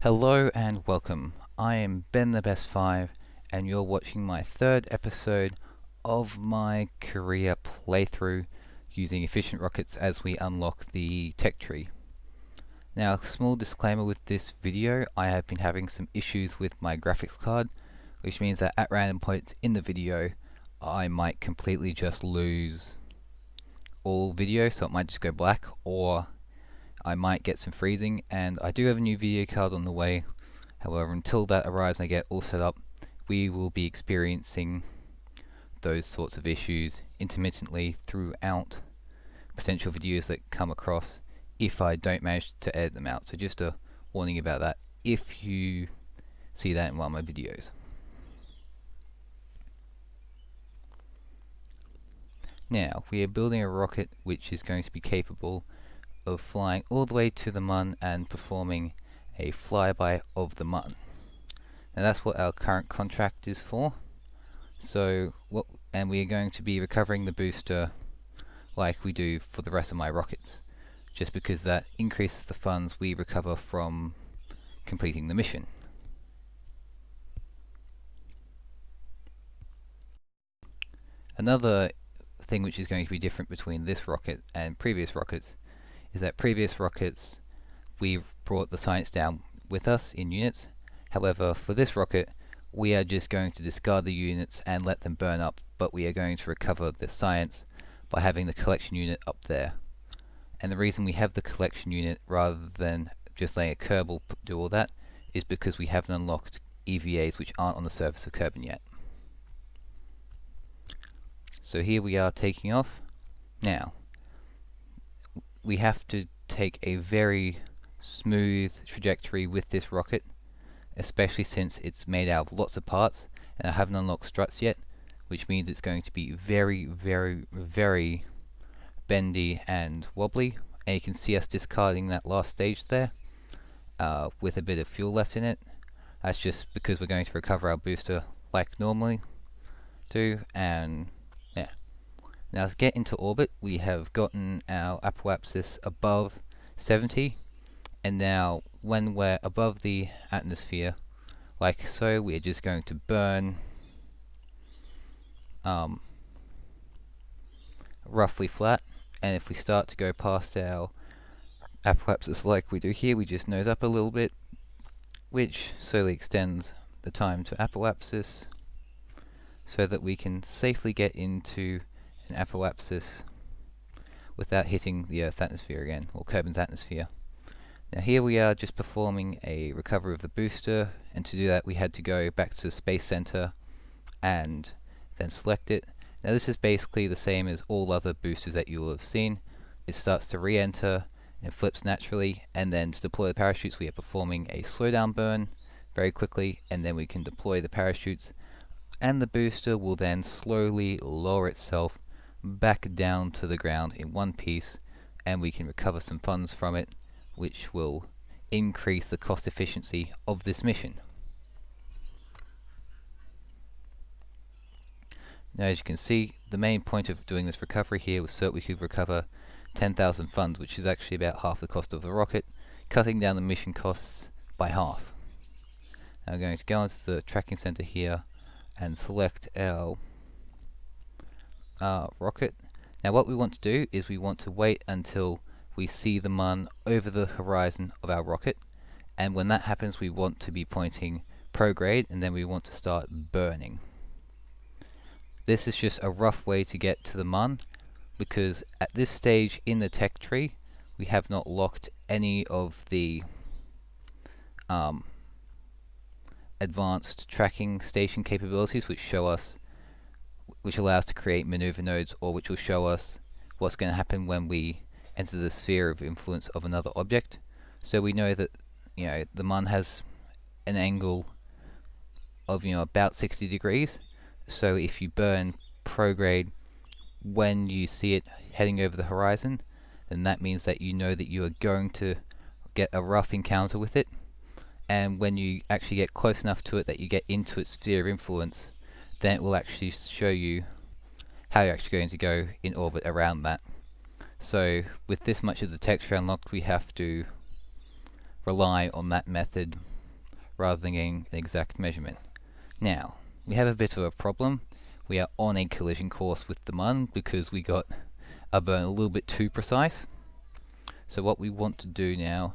Hello and welcome. I am Ben the Best 5 and you're watching my third episode of my career playthrough using efficient rockets as we unlock the tech tree. Now, a small disclaimer with this video, I have been having some issues with my graphics card, which means that at random points in the video I might completely just lose all video, so it might just go black, or I might get some freezing, and I do have a new video card on the way. However, until that arrives and I get all set up, we will be experiencing those sorts of issues intermittently throughout potential videos that come across if I don't manage to edit them out. So just a warning about that if you see that in one of my videos. Now, we are building a rocket which is going to be capable of flying all the way to the Mun and performing a flyby of the Mun. Now that's what our current contract is for. So and we are going to be recovering the booster like we do for the rest of my rockets, just because that increases the funds we recover from completing the mission. Another thing which is going to be different between this rocket and previous rockets is that previous rockets we brought the science down with us in units. However, for this rocket we are just going to discard the units and let them burn up, but we are going to recover the science by having the collection unit up there. And the reason we have the collection unit rather than just letting a Kerbal do all that is because we haven't unlocked EVAs which aren't on the surface of Kerbin yet. So here we are taking off. Now, we have to take a very smooth trajectory with this rocket, especially since it's made out of lots of parts and I haven't unlocked struts yet, which means it's going to be very, very, very bendy and wobbly. And you can see us discarding that last stage there with a bit of fuel left in it. That's just because we're going to recover our booster like normally do. And yeah, now to get into orbit we have gotten our apoapsis above 70, and now when we're above the atmosphere like so, we're just going to burn roughly flat, and if we start to go past our apoapsis like we do here, we just nose up a little bit, which slowly extends the time to apoapsis so that we can safely get into an apoapsis without hitting the Earth's atmosphere again, or Kerbin's atmosphere. Now here we are just performing a recovery of the booster, and to do that we had to go back to the Space Center and then select it. Now this is basically the same as all other boosters that you will have seen. It starts to re-enter and flips naturally, and then to deploy the parachutes we are performing a slowdown burn very quickly, and then we can deploy the parachutes, and the booster will then slowly lower itself back down to the ground in one piece, and we can recover some funds from it, which will increase the cost efficiency of this mission. Now as you can see, the main point of doing this recovery here was so that we could recover 10,000 funds, which is actually about half the cost of the rocket, cutting down the mission costs by half. Now I'm going to go into the tracking center here and select our rocket. Now what we want to do is we want to wait until we see the Mun over the horizon of our rocket, and when that happens we want to be pointing prograde, and then we want to start burning. This is just a rough way to get to the Mun, because at this stage in the tech tree we have not locked any of the advanced tracking station capabilities which allow us to create maneuver nodes, or which will show us what's going to happen when we enter the sphere of influence of another object. So we know that the Mun has an angle of about 60 degrees. So if you burn prograde when you see it heading over the horizon, then that means that you know that you are going to get a rough encounter with it, and when you actually get close enough to it that you get into its sphere of influence, then it will actually show you how you're actually going to go in orbit around that. So with this much of the texture unlocked, we have to rely on that method rather than getting an exact measurement. Now, we have a bit of a problem. We are on a collision course with the Mun because we got our burn a little bit too precise. So what we want to do now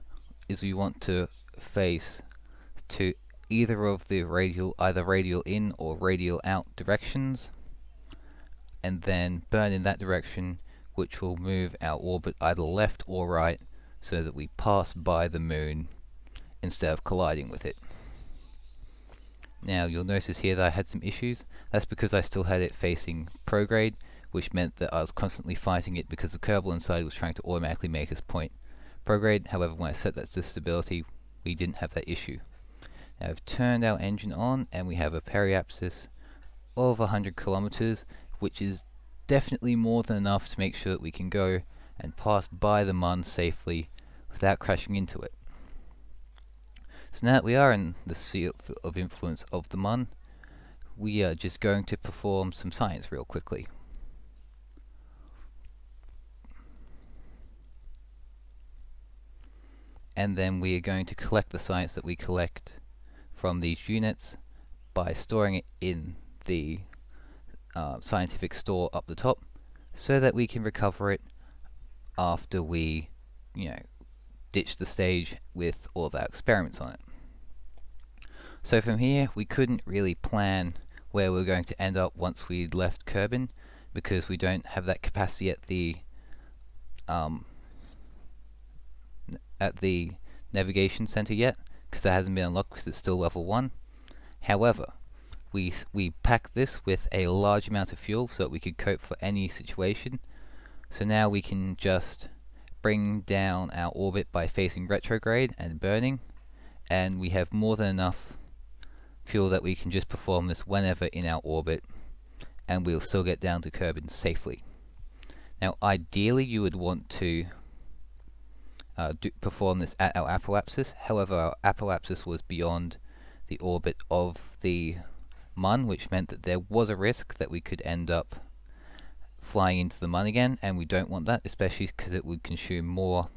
is we want to face to either of the either radial in or radial out directions, and then burn in that direction, which will move our orbit either left or right so that we pass by the moon instead of colliding with it. Now you'll notice here that I had some issues. That's because I still had it facing prograde, which meant that I was constantly fighting it because the Kerbal inside was trying to automatically make us point prograde. However, when I set that to stability, we didn't have that issue. Now I've turned our engine on and we have a periapsis of 100 kilometers, which is definitely more than enough to make sure that we can go and pass by the Mun safely without crashing into it. So now that we are in the sphere of influence of the Mun, we are just going to perform some science real quickly. And then we are going to collect the science that we collect from these units by storing it in the scientific store up the top, so that we can recover it after we, ditch the stage with all of our experiments on it. So from here, we couldn't really plan where we're going to end up once we left Kerbin, because we don't have that capacity at the navigation center yet, because that hasn't been unlocked because it's still level 1. However, we packed this with a large amount of fuel so that we could cope for any situation. So now we can just bring down our orbit by facing retrograde and burning, and we have more than enough fuel that we can just perform this whenever in our orbit, and we'll still get down to Kerbin safely. Now ideally you would want to perform this at our apoapsis. However, our apoapsis was beyond the orbit of the Mun, which meant that there was a risk that we could end up flying into the Mun again, and we don't want that, especially because it would consume more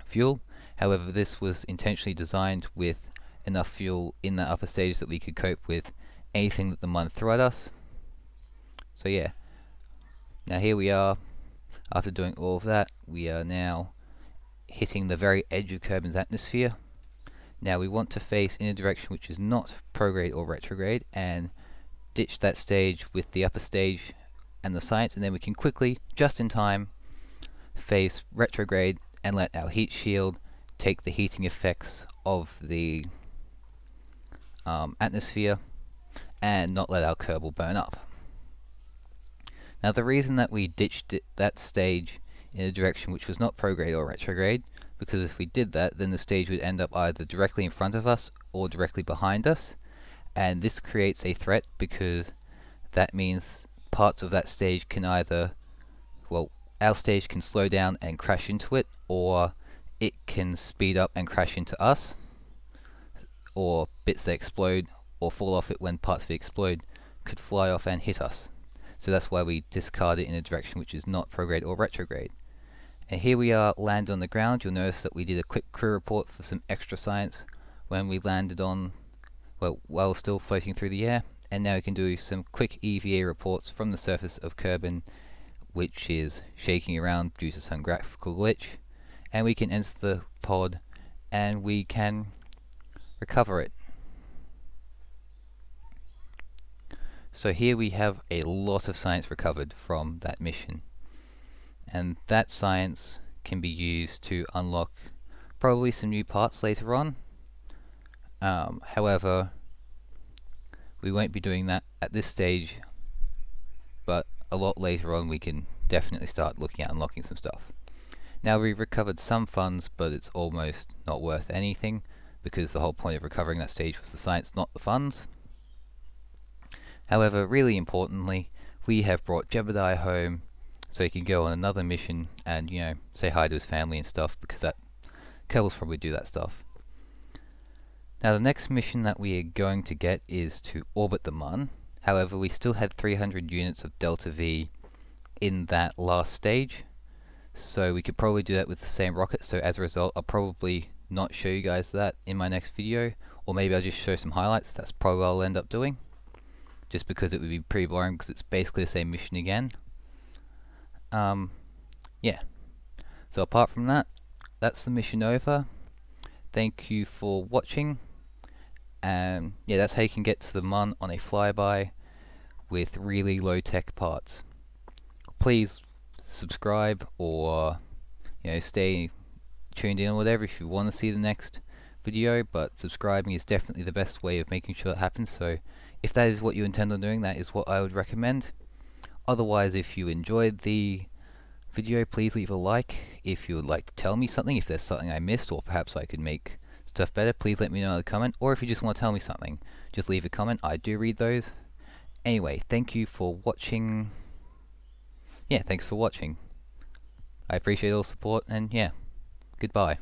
fuel. However, this was intentionally designed with enough fuel in the upper stage that we could cope with anything that the Mun threw at us. So yeah, now here we are. After doing all of that, we are now hitting the very edge of Kerbin's atmosphere. Now we want to face in a direction which is not prograde or retrograde, and ditch that stage with the upper stage and the science, and then we can quickly, just in time, face retrograde and let our heat shield take the heating effects of the atmosphere and not let our Kerbal burn up. Now the reason that we ditched that stage in a direction which was not prograde or retrograde, because if we did that, then the stage would end up either directly in front of us or directly behind us, and this creates a threat because that means parts of that stage can either, our stage can slow down and crash into it, or it can speed up and crash into us, or bits that explode or fall off it when parts of it explode could fly off and hit us. So that's why we discard it in a direction which is not prograde or retrograde. And here we are landed on the ground. You'll notice that we did a quick crew report for some extra science when we landed on, while still floating through the air. And now we can do some quick EVA reports from the surface of Kerbin, which is shaking around due to some graphical glitch. And we can enter the pod and we can recover it. So here we have a lot of science recovered from that mission, and that science can be used to unlock probably some new parts later on. However, we won't be doing that at this stage, but a lot later on we can definitely start looking at unlocking some stuff. Now we've recovered some funds, but it's almost not worth anything because the whole point of recovering that stage was the science, not the funds. However, really importantly, we have brought Jebediah home so he can go on another mission and, say hi to his family and stuff, because that Kerbals probably do that stuff. Now the next mission that we are going to get is to orbit the Mun. However, we still had 300 units of Delta V in that last stage, So we could probably do that with the same rocket, so as a result I'll probably not show you guys that in my next video, or maybe I'll just show some highlights. That's probably what I'll end up doing, just because it would be pretty boring because it's basically the same mission again. Yeah, so apart from that, that's the mission over. Thank you for watching, and yeah, that's how you can get to the Mun on a flyby with really low tech parts. Please subscribe, or stay tuned in or whatever if you want to see the next video, but subscribing is definitely the best way of making sure that happens. So if that is what you intend on doing, that is what I would recommend. Otherwise, if you enjoyed the video, please leave a like. If you would like to tell me something, if there's something I missed, or perhaps I could make stuff better, please let me know in the comment. Or if you just want to tell me something, just leave a comment. I do read those. Anyway, thank you for watching. Yeah, thanks for watching. I appreciate all the support, and yeah, goodbye.